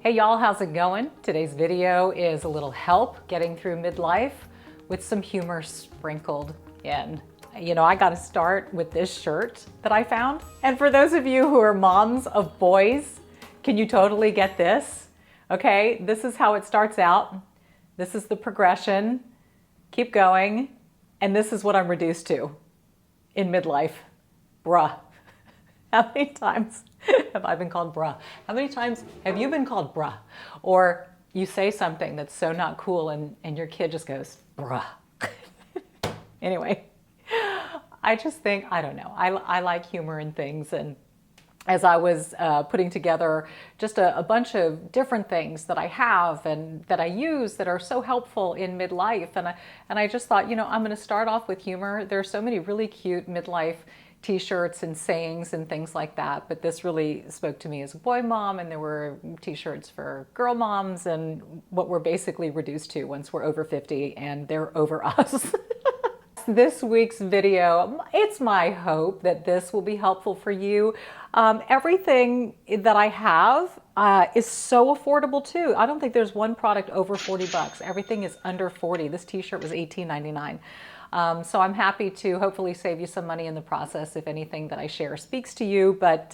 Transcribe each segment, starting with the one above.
Hey y'all, how's it going? Today's video is a little help getting through midlife with some humor sprinkled in. You know, I got to start with this shirt that I found. And for those of you who are moms of boys, can you totally get this? Okay, this is how it starts out. This is the progression. Keep going. And this is what I'm reduced to in midlife. Bruh. How many times have I been called bruh? How many times have you been called bruh? Or you say something that's so not cool and your kid just goes, bruh. Anyway, I just think, I don't know, I like humor in things. And as I was putting together just a bunch of different things that I have and that I use that are so helpful in midlife. And I just thought, you know, I'm going to start off with humor. There are so many really cute midlife t-shirts and sayings and things like that, but this really spoke to me as a boy mom, and there were t-shirts for girl moms and what we're basically reduced to once we're over 50 and they're over us. This week's video, it's my hope that this will be helpful for you. Everything that I have is so affordable too. I don't think there's one product over 40 bucks. Everything is under 40. This t-shirt was $18.99. So I'm happy to hopefully save you some money in the process if anything that I share speaks to you. But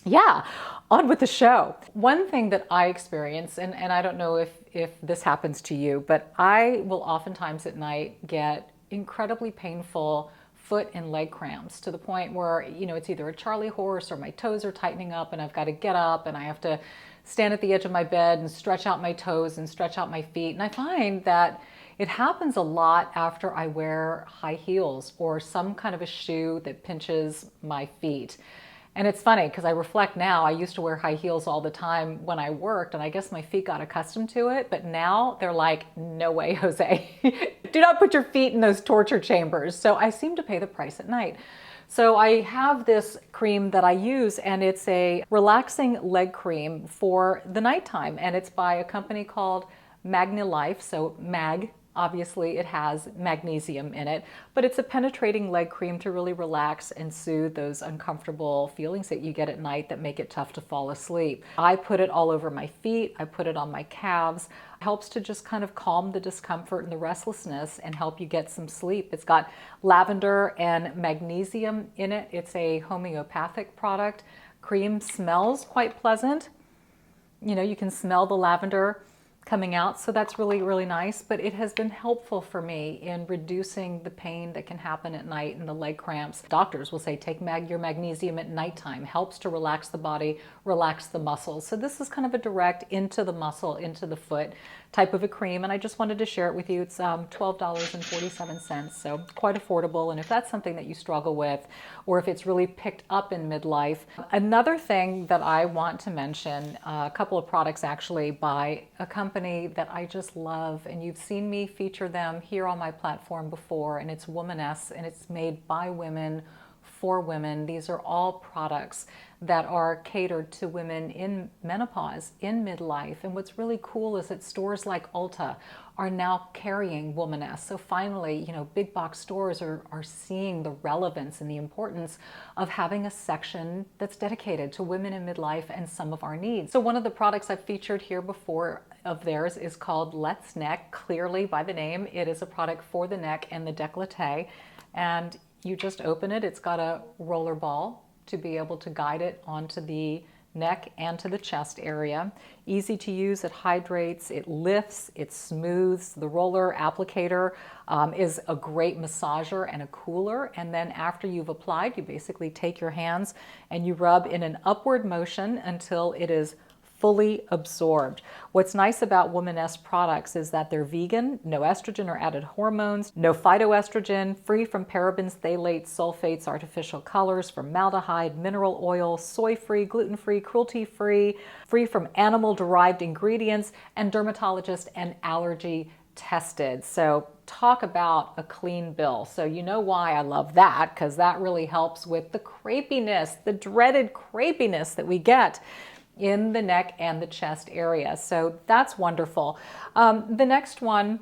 yeah, on with the show. One thing that I experience, and I don't know if this happens to you, but I will oftentimes at night get incredibly painful foot and leg cramps to the point where, you know, it's either a Charlie horse or my toes are tightening up and I've got to get up and I have to stand at the edge of my bed and stretch out my toes and stretch out my feet. And I find that it happens a lot after I wear high heels or some kind of a shoe that pinches my feet. And it's funny because I reflect now, I used to wear high heels all the time when I worked, and I guess my feet got accustomed to it, but now they're like, no way, Jose. Do not put your feet in those torture chambers. So I seem to pay the price at night. So I have this cream that I use, and it's a relaxing leg cream for the nighttime, and it's by a company called Magnif, so Mag. Obviously, it has magnesium in it, but it's a penetrating leg cream to really relax and soothe those uncomfortable feelings that you get at night that make it tough to fall asleep. I put it all over my feet. I put it on my calves. It helps to just kind of calm the discomfort and the restlessness and help you get some sleep. It's got lavender and magnesium in it. It's a homeopathic product. Cream smells quite pleasant. You know, you can smell the lavender coming out, so that's really, really nice. But it has been helpful for me in reducing the pain that can happen at night and the leg cramps. Doctors will say take your magnesium at nighttime. Helps to relax the body, relax the muscles. So this is kind of a direct into the muscle, into the foot type of a cream, and I just wanted to share it with you. It's $12.47, so quite affordable. And if that's something that you struggle with, or if it's really picked up in midlife. Another thing that I want to mention, a couple of products actually by a company that I just love, and you've seen me feature them here on my platform before, and it's Womaness, and it's made by women for women. These are all products that are catered to women in menopause, in midlife. And what's really cool is that stores like Ulta are now carrying Womaness. So finally, you know, big box stores are seeing the relevance and the importance of having a section that's dedicated to women in midlife and some of our needs. So one of the products I've featured here before of theirs is called Let's Neck. Clearly by the name, it is a product for the neck and the décolleté. And you just open it. It's got a roller ball to be able to guide it onto the neck and to the chest area. Easy to use, it hydrates, it lifts, it smooths. The roller applicator is a great massager and a cooler. And then after you've applied, you basically take your hands and you rub in an upward motion until it is fully absorbed. What's nice about Womaness products is that they're vegan, no estrogen or added hormones, no phytoestrogen, free from parabens, phthalates, sulfates, artificial colors, formaldehyde, mineral oil, soy-free, gluten-free, cruelty-free, free from animal-derived ingredients, and dermatologist and allergy tested. So talk about a clean bill. So you know why I love that, because that really helps with the crepiness, the dreaded crepiness that we get in the neck and the chest area. So that's wonderful. The next one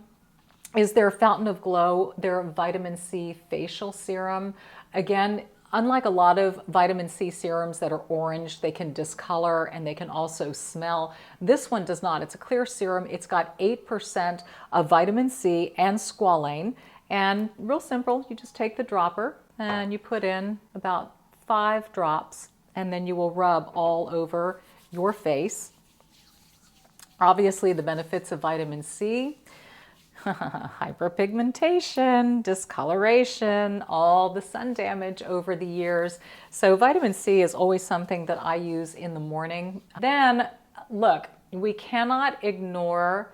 is their Fountain of Glow, their vitamin C facial serum. Again, Unlike a lot of vitamin C serums that are orange, they can discolor and they can also smell. This one does not. It's a clear serum. It's got 8% of vitamin C and squalane. And real simple, you just take the dropper and you put in about 5 drops, and then you will rub all over your face. Obviously, the benefits of vitamin C: hyperpigmentation, discoloration, all the sun damage over the years. So vitamin C is always something that I use in the morning. Then look, we cannot ignore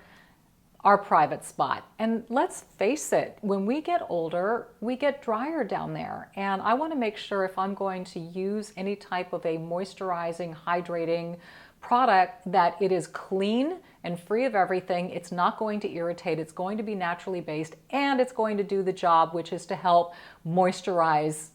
our private spot. And let's face it, when we get older, we get drier down there. And I want to make sure if I'm going to use any type of a moisturizing, hydrating product, that it is clean and free of everything. It's not going to irritate. It's going to be naturally based, and it's going to do the job, which is to help moisturize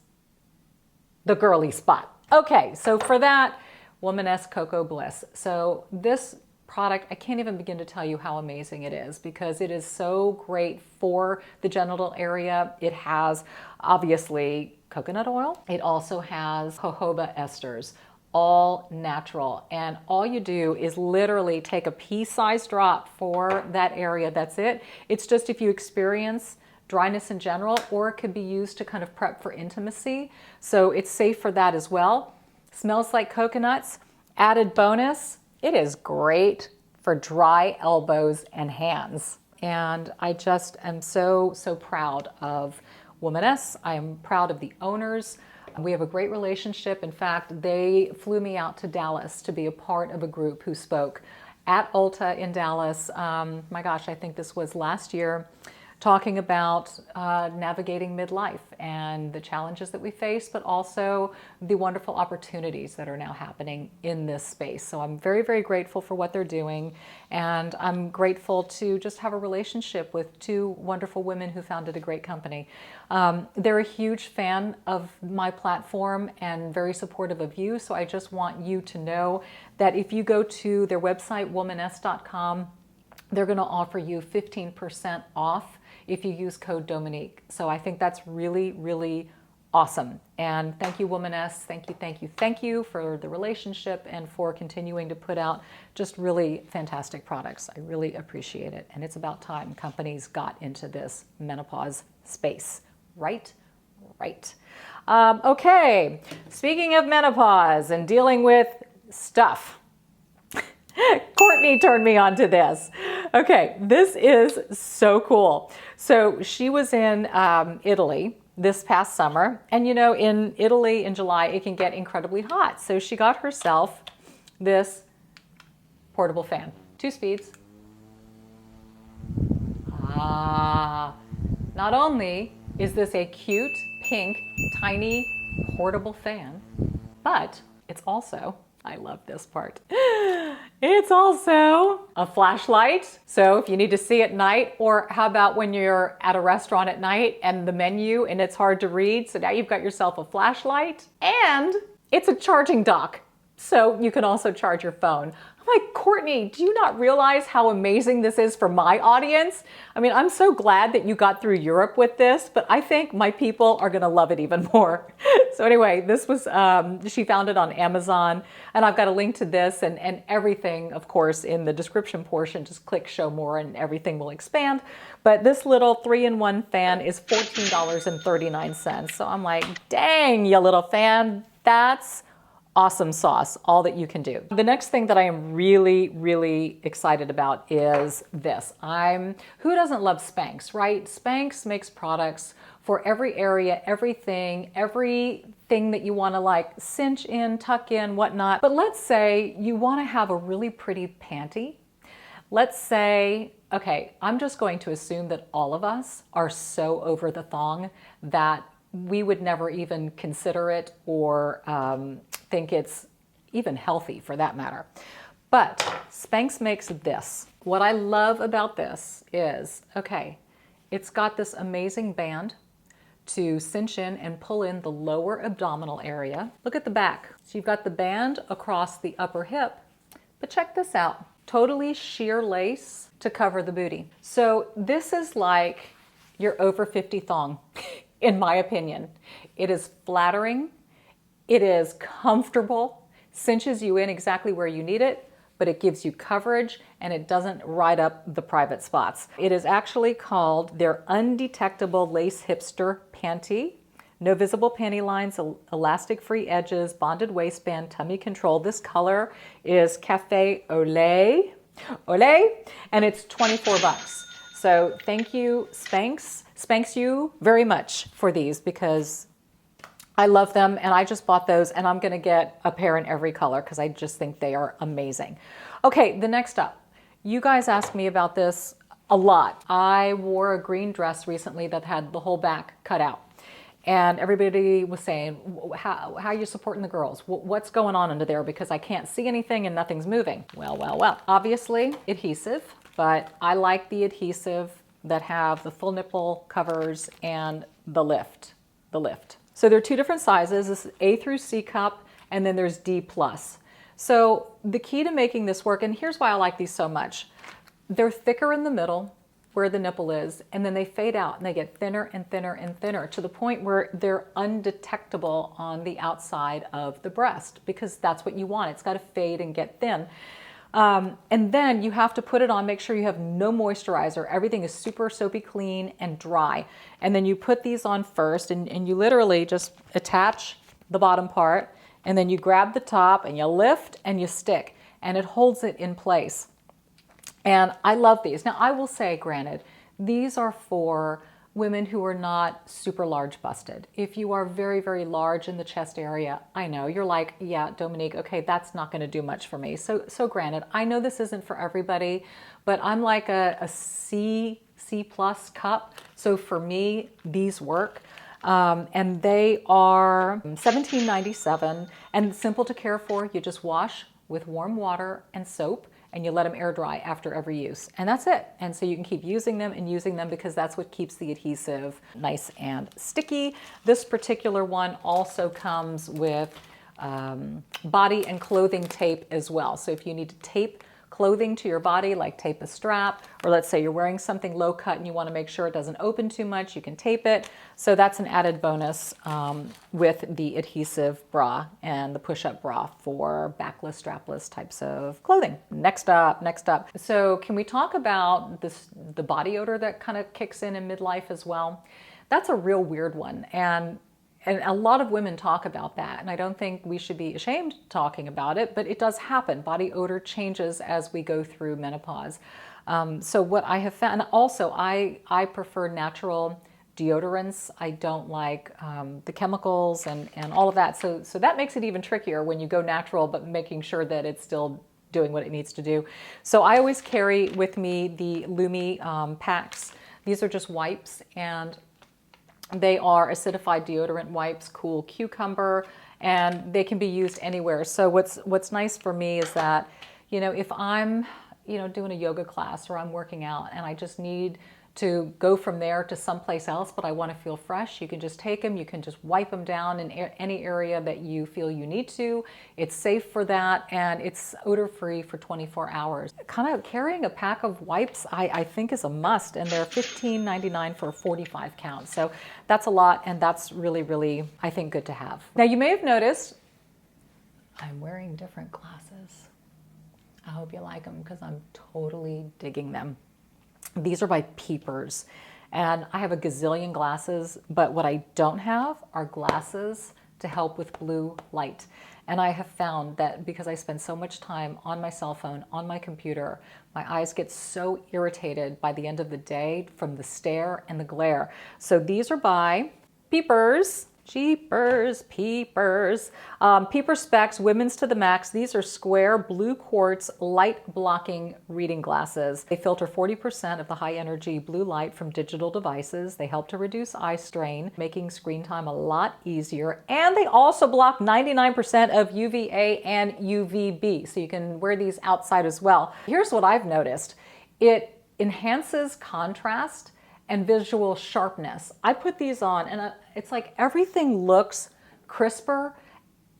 the girly spot. Okay, so for that, Womaness Cocoa Bliss. So this product, I can't even begin to tell you how amazing it is, because it is so great for the genital area. It has obviously coconut oil. It also has jojoba esters, all natural. And all you do is literally take a pea-sized drop for that area. That's it. It's just if you experience dryness in general, or it could be used to kind of prep for intimacy. So it's safe for that as well. Smells like coconuts. Added bonus, it is great for dry elbows and hands. And I just am so proud of Womaness. I am proud of the owners. We have a great relationship. In fact, they flew me out to Dallas to be a part of a group who spoke at Ulta in Dallas. My gosh, I think this was last year, talking about navigating midlife and the challenges that we face, but also the wonderful opportunities that are now happening in this space. So I'm very grateful for what they're doing, and I'm grateful to just have a relationship with 2 wonderful women who founded a great company. They're a huge fan of my platform and very supportive of you, so I just want you to know that if you go to their website, womaness.com, they're going to offer you 15% off if you use code Dominique. So I think that's really awesome. And thank you, Womaness. Thank you for the relationship and for continuing to put out just really fantastic products. I really appreciate it. And it's about time companies got into this menopause space. Right? Okay, speaking of menopause and dealing with stuff, Courtney turned me on to this. Okay, this is so cool. So she was in Italy this past summer, and you know, in Italy in July, it can get incredibly hot. So she got herself this portable fan, 2 speeds. Not only is this a cute, pink, tiny, portable fan, but it's also, I love this part, it's also a flashlight. So if you need to see at night, or how about when you're at a restaurant at night and the menu and it's hard to read, so now you've got yourself a flashlight, and it's a charging dock. So you can also charge your phone. I'm like, Courtney, do you not realize how amazing this is for my audience? I mean, I'm so glad that you got through Europe with this, but I think my people are gonna love it even more. So anyway, this was, she found it on Amazon, and I've got a link to this and everything, of course, in the description portion. Just click show more and everything will expand. But this little 3-in-1 fan is $14.39. So I'm like, dang, you little fan, that's awesome sauce, all that you can do. The next thing that I am really excited about is this. Who doesn't love Spanx, right? Spanx makes products for every area, everything that you want to like cinch in, tuck in, whatnot. But let's say you want to have a really pretty panty. Let's say, okay, I'm just going to assume that all of us are so over the thong that we would never even consider it or think it's even healthy for that matter. But Spanx makes this. What I love about this is, okay, it's got this amazing band to cinch in and pull in the lower abdominal area. Look at the back. So you've got the band across the upper hip, but check this out. Totally sheer lace to cover the booty. So this is like your over 50 thong, in my opinion. It is flattering. It is comfortable, cinches you in exactly where you need it, but it gives you coverage and it doesn't ride up the private spots. It is actually called their Undetectable Lace Hipster Panty. No visible panty lines, elastic-free edges, bonded waistband, tummy control. This color is Cafe au lait, and it's 24 bucks. So thank you, Spanx you very much for these because I love them and I just bought those and I'm gonna get a pair in every color because I just think they are amazing. Okay, the next up. You guys asked me about this a lot. I wore a green dress recently that had the whole back cut out. And everybody was saying, how are you supporting the girls? What's going on under there? Because I can't see anything and nothing's moving. Well. Obviously adhesive, but I like the adhesive that have the full nipple covers and the lift. So there are two different sizes. This is A through C cup, and then there's D+. So the key to making this work, and here's why I like these so much. They're thicker in the middle, where the nipple is, and then they fade out and they get thinner and thinner and thinner to the point where they're undetectable on the outside of the breast because that's what you want. It's got to fade and get thin. And then you have to put it on, make sure you have no moisturizer. Everything is super soapy clean and dry. And then you put these on first and you literally just attach the bottom part and then you grab the top and you lift and you stick and it holds it in place. And I love these. Now I will say, granted, these are for women who are not super large busted. If you are very, very large in the chest area, I know you're like, yeah, Dominique, okay, that's not gonna do much for me. So granted, I know this isn't for everybody, but I'm like a C+ cup. So for me, these work. And they are $17.97 and simple to care for. You just wash with warm water and soap and you let them air dry after every use. And that's it. And so you can keep using them and using them because that's what keeps the adhesive nice and sticky. This particular one also comes with body and clothing tape as well. So if you need to tape clothing to your body, like tape a strap, or let's say you're wearing something low cut and you want to make sure it doesn't open too much, you can tape it. So that's an added bonus with the adhesive bra and the push-up bra for backless, strapless types of clothing. Next up. So can we talk about the body odor that kind of kicks in midlife as well? That's a real weird one. And a lot of women talk about that, and I don't think we should be ashamed talking about it, but it does happen. Body odor changes as we go through menopause. So what I have found, and also I prefer natural deodorants. I don't like the chemicals and all of that. So that makes it even trickier when you go natural, but making sure that it's still doing what it needs to do. So I always carry with me the Lumi packs. These are just wipes, and they are acidified deodorant wipes, cool cucumber, and they can be used anywhere. So what's nice for me is that, you know, if I'm, you know, doing a yoga class or I'm working out and I just need to go from there to someplace else, but I want to feel fresh, you can just take them, you can just wipe them down in any area that you feel you need to. It's safe for that, and it's odor-free for 24 hours. Kind of carrying a pack of wipes, I think is a must, and they're $15.99 for a 45 count. So that's a lot, and that's really, really, I think, good to have. Now you may have noticed I'm wearing different glasses. I hope you like them because I'm totally digging them. These are by Peepers, and I have a gazillion glasses, but what I don't have are glasses to help with blue light. And I have found that because I spend so much time on my cell phone, on my computer, my eyes get so irritated by the end of the day from the stare and the glare. So these are by Peepers. Jeepers, Peepers. Peeper Specs, Women's to the Max. These are square blue quartz light blocking reading glasses. They filter 40% of the high energy blue light from digital devices. They help to reduce eye strain, making screen time a lot easier. And they also block 99% of UVA and UVB. So you can wear these outside as well. Here's what I've noticed. It enhances contrast and visual sharpness. I put these on and it's like everything looks crisper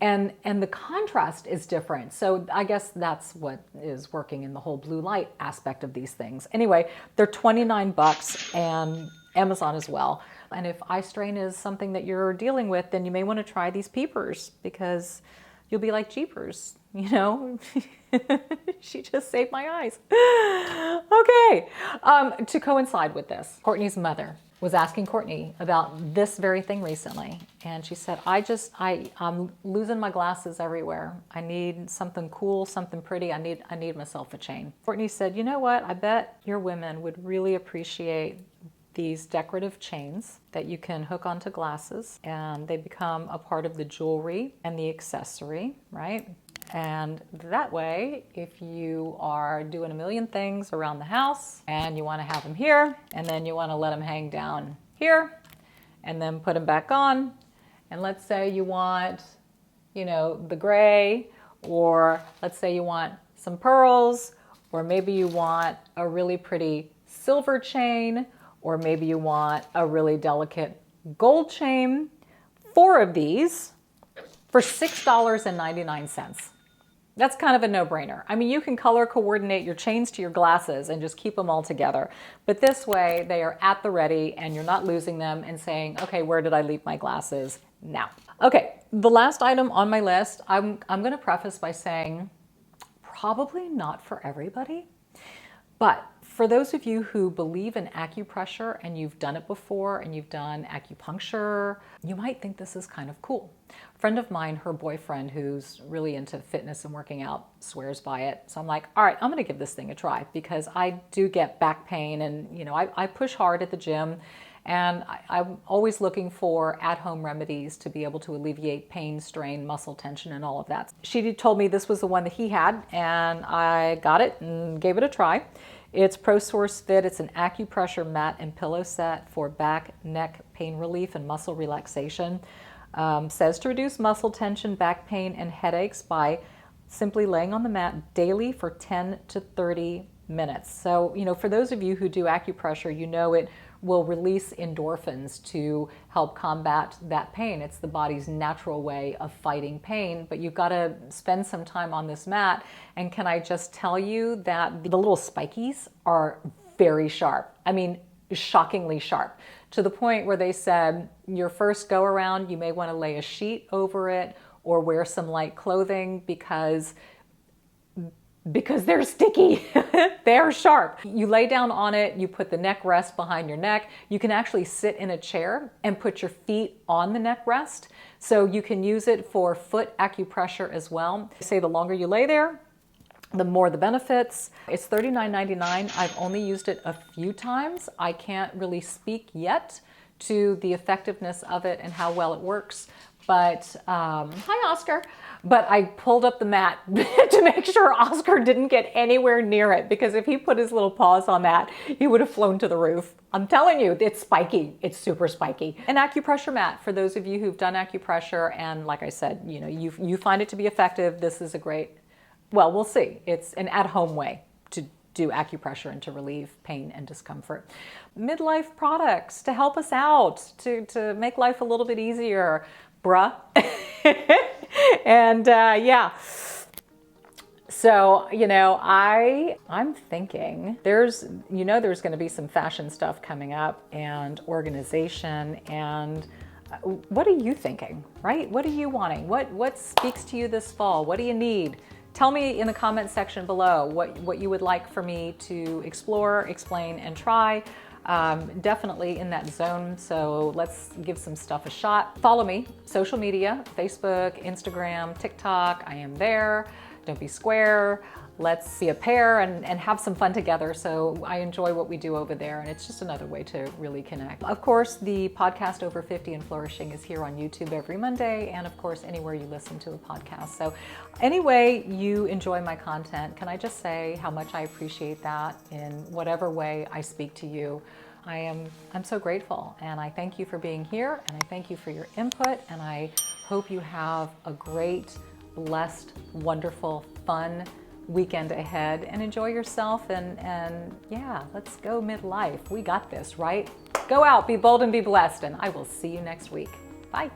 and the contrast is different. So I guess that's what is working in the whole blue light aspect of these things. Anyway, they're 29 bucks and Amazon as well. And if eye strain is something that you're dealing with, then you may want to try these peepers, because you'll be like, jeepers, you know, she just saved my eyes. Okay, to coincide with this, Courtney's mother was asking Courtney about this very thing recently. And she said, I'm losing my glasses everywhere. I need something cool, something pretty. I need myself a chain. Courtney said, you know what? I bet your women would really appreciate these decorative chains that you can hook onto glasses, and they become a part of the jewelry and the accessory, right? And that way, if you are doing a million things around the house and you want to have them here, and then you want to let them hang down here, and then put them back on, and let's say you want, you know, the gray, or let's say you want some pearls, or maybe you want a really pretty silver chain, or maybe you want a really delicate gold chain. 4 of these for $6.99. That's kind of a no-brainer. I mean, you can color coordinate your chains to your glasses and just keep them all together. But this way, they are at the ready and you're not losing them and saying, okay, where did I leave my glasses now? Okay, the last item on my list, I'm gonna preface by saying, probably not for everybody, but for those of you who believe in acupressure and you've done it before and you've done acupuncture, you might think this is kind of cool. A friend of mine, her boyfriend, who's really into fitness and working out, swears by it. So I'm like, all right, I'm gonna give this thing a try, because I do get back pain, and you know, I push hard at the gym, and I'm always looking for at-home remedies to be able to alleviate pain, strain, muscle tension, and all of that. She told me this was the one that he had, and I got it and gave it a try. It's ProSource Fit. It's an acupressure mat and pillow set for back, neck pain relief and muscle relaxation. Says to reduce muscle tension, back pain, and headaches by simply laying on the mat daily for 10 to 30 minutes. So, you know, for those of you who do acupressure, you know it will release endorphins to help combat that pain. It's the body's natural way of fighting pain, but you've got to spend some time on this mat. And can I just tell you that the little spikies are very sharp. I mean, shockingly sharp, to the point where they said your first go around, you may want to lay a sheet over it or wear some light clothing, because they're sticky. They're sharp. You lay down on it, you put the neck rest behind your neck. You can actually sit in a chair and put your feet on the neck rest. So you can use it for foot acupressure as well. They say the longer you lay there, the more the benefits. It's $39.99. I've only used it a few times. I can't really speak yet to the effectiveness of it and how well it works. But, hi Oscar. But I pulled up the mat to make sure Oscar didn't get anywhere near it, because if he put his little paws on that, he would have flown to the roof. I'm telling you, it's spiky. It's super spiky. An acupressure mat, for those of you who've done acupressure, and like I said, you know, you find it to be effective, this is a great, well, we'll see. It's an at-home way to do acupressure and to relieve pain and discomfort. Midlife products to help us out, to make life a little bit easier, bruh. And yeah, so, you know, I'm thinking there's going to be some fashion stuff coming up, and organization, and what are you thinking, right? What are you wanting? What speaks to you this fall? What do you need? Tell me in the comment section below what you would like for me to explore, explain, and try. Definitely in that zone, so let's give some stuff a shot. Follow me, social media, Facebook, Instagram, TikTok, I am there. Don't be square. Let's be a pair and have some fun together. So I enjoy what we do over there, and it's just another way to really connect. Of course, the podcast Over 50 and Flourishing is here on YouTube every Monday, and of course, anywhere you listen to a podcast. So anyway you enjoy my content, can I just say how much I appreciate that in whatever way I speak to you. I'm so grateful, and I thank you for being here, and I thank you for your input, and I hope you have a great, blessed, wonderful, fun weekend ahead, and enjoy yourself, and yeah, let's go midlife. We got this, right? Go out, be bold and be blessed, and I will see you next week. Bye.